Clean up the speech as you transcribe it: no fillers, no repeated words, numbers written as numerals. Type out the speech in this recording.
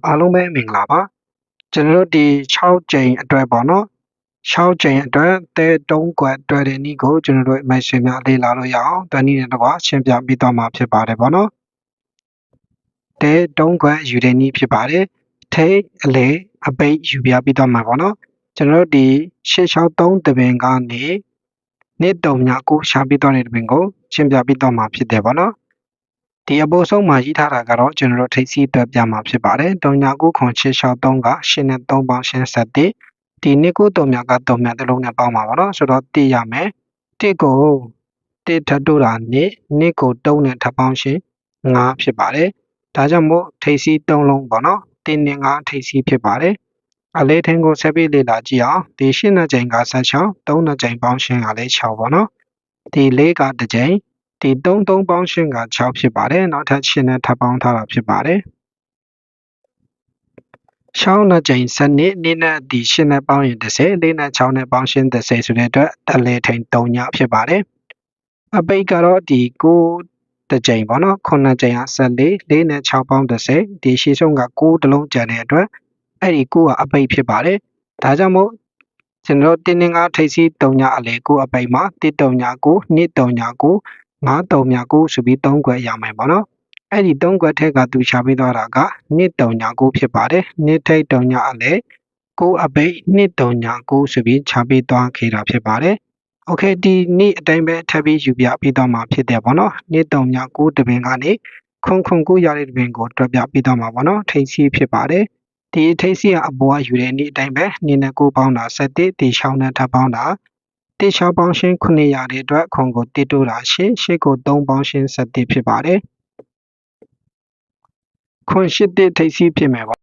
အားလုံးပဲမင်္ဂလာပါကျွန်တော်တို့ဒီ6ကြိမ်အတွက်ပေါ့နော်6ကြိမ်အတွက်တဲတုံးကွက်တွေ့တဲ့နည်းကိုကျွန်တော်တို့မိုက်ရှင်များလေ့လာလို့ရအောင်တနည်းနဲ့တော့ရှင်းပြပြီးတော့မှာဖြစ်ပါတယ်ပေါ့နော်တဲတုံးကွက်ယူတဲ့နည်းဖြစ်ပါတယ်ထိတ်အလေအပိတ်ယူပြပြီးတော့မှာပေါ့နော်ကျွန်တော်တို့ဒီ863တပင်ကနေနေ့တုံညကိုရှာပြီးတော့တဲ့တပင်ကိုရှင်းပြပြီးတော့မှာဖြစ်တယ်ပေါ့နော်ဒီအပေါ်ဆုံးမှာရေးထားတာကတော့ကျွန်တော်တို့ထိပ်စီးအတွက်ပြမှာဖြစ်ပါတယ်။39ခွန်663က8နဲ့3ပေါင်းရှင်း7ဒီနှစ်ကို3မြက3မြတစ်လုံးနဲ့ပေါင်းပါပါတော့ဆိုတော့1ရမယ်1ကို1ထပ်တိုးတာနှစ်ကို3နဲ့ထပ်ပေါင်းရှင်း5ဖြစ်ပါတယ်။ဒါကြောင့်မို့ထိပ်စီး3လုံးပေါ့နော်1နဲ့5ထိပ်စီးဖြစ်ပါတယ်။အလေးထင်းကိုဆက်ပြီးလေ့လာကြည့်အောင်ဒီ8နှစ်ကြိမ်က16 3နှစ်ကြိမ်ပေါင်းရှင်းကလည်း6ပေါ့နော်။ဒီ4ကတစ်ကြိမ်ဒီ3ပေါင်းရှင်းက6ဖြစ်ပါတယ်နောက်ထပ်8နဲ့ထပ်ပေါင်းထားတာဖြစ်ပါတယ်6နဲ့ကြိမ်စနစ်နေ့နဲ့ဒီ8နဲ့ပေါင်းရင်30 4နဲ့6နဲ့ပေါင်းရှင်း30ဆိုတဲ့အတွက်အလဲထိန်3ညဖြစ်ပါတယ်အပိတ်ကတော့ဒီ9တစ်ကြိမ်ပေါ့နော်9ကြိမ်က14 4နဲ့6ပေါင်း30ဒီရှေ့ဆုံးက9တလုံးကျန်တဲ့အတွက်အဲ့ဒီ9ကအပိတ်ဖြစ်ပါတယ်ဒါကြောင့်မို့ကျွန်တော်တင်းနေကထိပ်စီး3ညအလဲ9အပိတ်မှာ1 3ည9 2 3ည9 5 3ည9ဆိုပြီး3ခွက်ရမယ်ပေါ့နော်အဲ့ဒီ3ခွက်ထက်ကသူရှာပေးသွားတာက2 3ည9ဖြစ်ပါတယ်2ထိပ်3ညအလဲ9အပိတ်2 3ည9ဆိုပြီးရှာပေးသွားခဲ့တာဖြစ်ပါတယ်โอเคဒီနေ့အတိုင်းပဲထပ်ပြီးယူပြပြီးတော့မှာဖြစ်တယ်ပေါ့နော်2 3ည9တပင်ကနေခွန်9ရတဲ့တပင်ကိုတွက်ပြပြီးတော့မှာပေါ့နော်ထိပ်စီးဖြစ်ပါတယ်ဒီထိပ်စီးကအပေါ်ကယူတဲ့နေ့အတိုင်းပဲ2နဲ့9ပေါင်းတာ7ဒီ6နဲ့ထပ်ပေါင်းတာ1 6ပေါင်းရှင်း9ရတဲ့အတွက်ခွန်ကို1တိုးတာ8 8ကို3ပေါင်းရှင်း7ဖြစ်ပါတယ်ခွန်8ထိပ်စီးဖြစ်မယ်ပေါ့